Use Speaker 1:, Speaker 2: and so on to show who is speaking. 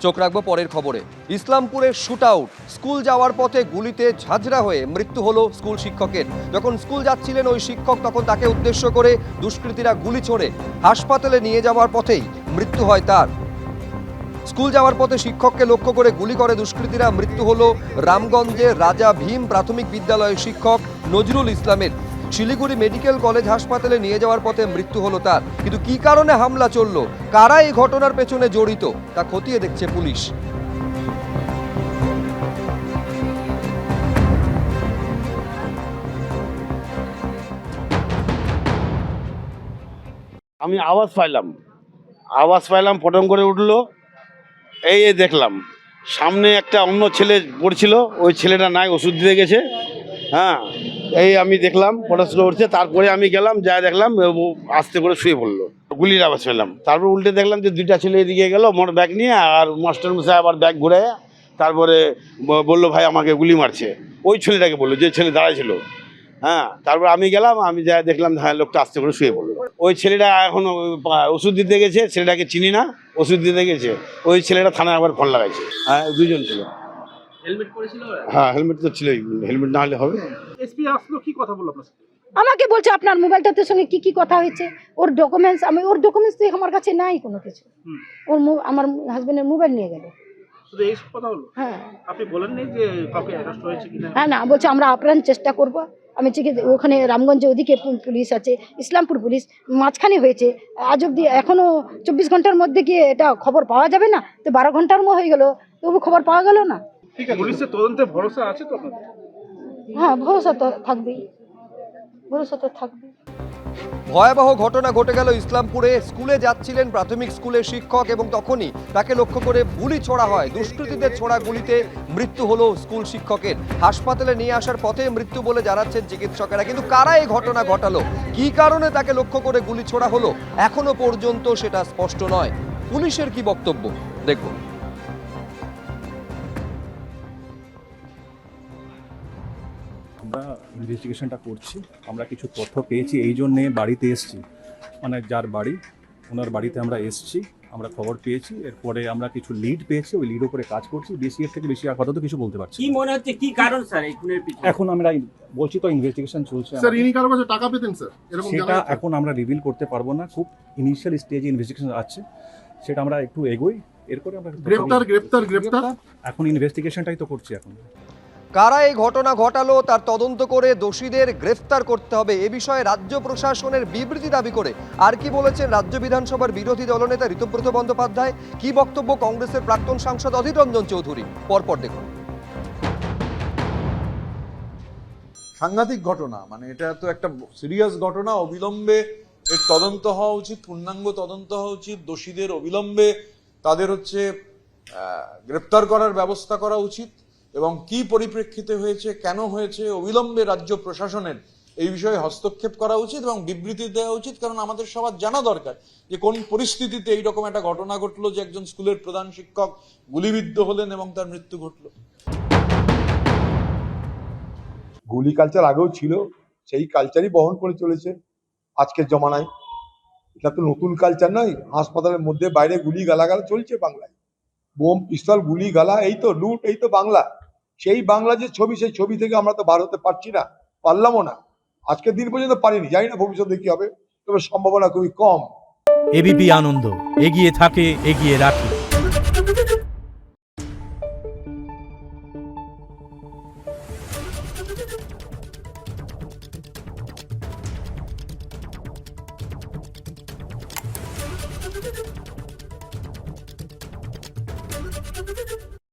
Speaker 1: চোখ রাখবো পরের খবরে। ইসলামপুরের শুট আউট, স্কুল যাওয়ার পথে গুলিতে ঝাঁঝরা হয়ে মৃত্যু হলো স্কুল শিক্ষকের। যখন স্কুল যাচ্ছিলেন ওই শিক্ষক, তখন তাকে উদ্দেশ্য করে দুষ্কৃতীরা গুলি ছোড়ে। হাসপাতালে নিয়ে যাওয়ার পথেই মৃত্যু হয় তার। স্কুল যাওয়ার পথে শিক্ষককে লক্ষ্য করে গুলি করে দুষ্কৃতীরা। মৃত্যু হলো রামগঞ্জের রাজা ভীম প্রাথমিক বিদ্যালয়ের শিক্ষক নজরুল ইসলামের। শিলিগুড়ি মেডিকেল কলেজ হাসপাতালে নিয়ে যাওয়ার পথে মৃত্যু হলো তার। কিন্তু কি কারণে হামলা চলল, কারা এই ঘটনার পেছনে জড়িত, তা খতিয়ে দেখছে পুলিশ।
Speaker 2: আমি আওয়াজ পাইলাম পটং করে উঠলো। এই দেখলাম সামনে একটা অন্য ছেলে পড়ছিল, ওই ছেলেটা নাই ওষুধ দিতে গেছে। হ্যাঁ, এই আমি দেখলাম পটাশ করে উঠছে। তারপরে আমি গেলাম, যা দেখলাম ও আস্তে করে শুয়ে পড়লো, গুলির আওয়াজ পেলাম। তারপর উল্টে দেখলাম যে দুইটা ছেলে এদিকে গেল মোট ব্যাগ নিয়ে, আর মাস্টারমশাই আবার ব্যাগ ঘুরে তারপরে বললো ভাই আমাকে গুলি মারছে। ওই ছেলেটাকে বললো, যে ছেলে দাঁড়াইছিল। হ্যাঁ, তারপর আমি গেলাম, আমি যা দেখলাম হ্যাঁ লোকটা আস্তে করে শুয়ে পড়লো। ওই ছেলেটা এখন ওষুধ দিতে গেছে, ছেলেটাকে চিনি না, ওষুধ দিতে গেছে। ওই ছেলেটা থানায় আবার ফোন লাগাইছে। হ্যাঁ, দুইজন ছিল।
Speaker 3: হেলমেট পরেছিল?
Speaker 2: হ্যাঁ, হেলমেট তো ছিলই, হেলমেট না হলে হবে?
Speaker 3: এসপি আসলো, কি কথা বললো আপনার সাথে?
Speaker 4: আমাকে বলছে আপনার মোবাইলটাতে সঙ্গে কি কি কথা হয়েছে, ওর ডকুমেন্টস। আমি ওর ডকুমেন্টস তো আমার কাছে নাই কোনো কিছু। আমার হাজবেন্ডের মোবাইল নিয়ে গেল।
Speaker 3: শুধু এই কথা হলো?
Speaker 4: হ্যাঁ।
Speaker 3: আপনি বলেন নাই যে কাউকে অ্যারেস্ট হয়েছে কিনা?
Speaker 4: হ্যাঁ, না বলছে আমরা আপ্রাণ চেষ্টা করব। আমি ঠিক ওখানে রামগঞ্জে ওদিকে পুলিশ আছে, ইসলামপুর পুলিশ মাঝখানে হয়েছে। আজ অব্দি এখনো 24 ঘন্টার মধ্যে গিয়ে এটা খবর পাওয়া যাবে না, তো 12 ঘন্টার হয়ে গেল, তবু খবর পাওয়া গেল না।
Speaker 3: ঠিক আছে, পুলিশের তদন্তে ভরসা আছে তো আপনাদের?
Speaker 4: হ্যাঁ, ভরসা তো থাকবেই, ভরসা তো থাকবে।
Speaker 1: ভয়াবহ ঘটনা ঘটে গেল ইসলামপুরে। স্কুলে যাচ্ছিলেন প্রাথমিক স্কুলের শিক্ষক, এবং তখনই তাকে লক্ষ্য করে গুলি ছোড়া হয়। দুষ্কৃতীদের ছোড়া গুলিতে মৃত্যু হলো স্কুল শিক্ষকের। হাসপাতালে নিয়ে আসার পথে মৃত্যু বলে জানাচ্ছেন চিকিৎসকেরা। কিন্তু কারা এই ঘটনা ঘটালো, কি কারণে তাকে লক্ষ্য করে গুলি ছোড়া হলো, এখনো পর্যন্ত সেটা স্পষ্ট নয়। পুলিশের কি বক্তব্য দেখুন।
Speaker 5: আমরা ইনভেস্টিগেশনটা করছি। আমরা কিছু তথ্য পেয়েছি, এই জন্যে বাড়িতে এসেছি, মানে যার বাড়ি ওনার বাড়িতে আমরা এসেছি। আমরা খবর পেয়েছি, এরপরে আমরা কিছু লিড পেয়েছি, ওই লিড উপরে কাজ করছি। বেশি এর থেকে বেশি আপাতত কিছু বলতে পারছি।
Speaker 6: কি মনে হচ্ছে, কি কারণ স্যার এই খুনের পিছনে?
Speaker 5: এখন আমরা বলছি তো ইনভেস্টিগেশন চলছে।
Speaker 7: স্যার ইনি কারো কাছে টাকা পেতেন স্যার, এরকম
Speaker 5: সেটা এখন আমরা রিভিল করতে পারবো না, খুব ইনিশিয়াল স্টেজে ইনভেস্টিগেশন আছে, সেটা আমরা একটু এগোই, এরপরে আমরা
Speaker 7: গ্রেপ্তার
Speaker 5: এখন ইনভেস্টিগেশনটাই তো করছি। এখন
Speaker 1: কারা এই ঘটনা ঘটালো তার তদন্ত করে দোষীদের গ্রেফতার করতে হবে, এ বিষয়ে রাজ্য প্রশাসনের বিবৃতি দাবি করে আর কি বলেছেন রাজ্য বিধানসভার বিরোধী দলনেতা ঋতব্রত বন্দ্যোপাধ্যায়, কি বক্তব্য কংগ্রেসের প্রাক্তন সাংসদ অধীর রঞ্জন চৌধুরী, পরপর দেখুন।
Speaker 8: সাংঘাতিক ঘটনা, মানে এটা তো একটা সিরিয়াস ঘটনা। অবিলম্বে এর তদন্ত হওয়া উচিত, পূর্ণাঙ্গ তদন্ত হওয়া উচিত। দোষীদের অবিলম্বে তাদের গ্রেপ্তার করার ব্যবস্থা করা উচিত, এবং কি পরিপ্রেক্ষিতে হয়েছে, কেন হয়েছে, অবিলম্বে রাজ্য প্রশাসনের এই বিষয়ে হস্তক্ষেপ করা উচিত এবং বিবৃতি দেওয়া উচিত। কারণ আমাদের সবার জানা দরকার যে কোন পরিস্থিতিতে এইরকম একটা ঘটনা ঘটলো, যে একজন স্কুলের প্রধান শিক্ষক গুলিবিদ্ধ হলেন এবং তার মৃত্যু ঘটলো।
Speaker 9: গুলি কালচার আগেও ছিল, সেই কালচারই বহন করে চলেছে আজকের জমানায়। এটা তো নতুন কালচার নয়। হাসপাতালের মধ্যে বাইরে গুলি গালাগালা চলছে বাংলায়, বোম পিস্তল গুলি গালা, এই তো লুট, এই তো বাংলা। সেই বাংলা যে ছবি, সেই ছবি থেকে আমরা তো বার হতে পারছি না, পারলামও না, আজকের দিন পর্যন্ত পারিনি। জানি না ভবিষ্যতে কি হবে, তবে সম্ভাবনা খুবই কম।
Speaker 10: এবিপি আনন্দ, এগিয়ে থাকে, এগিয়ে রাখে।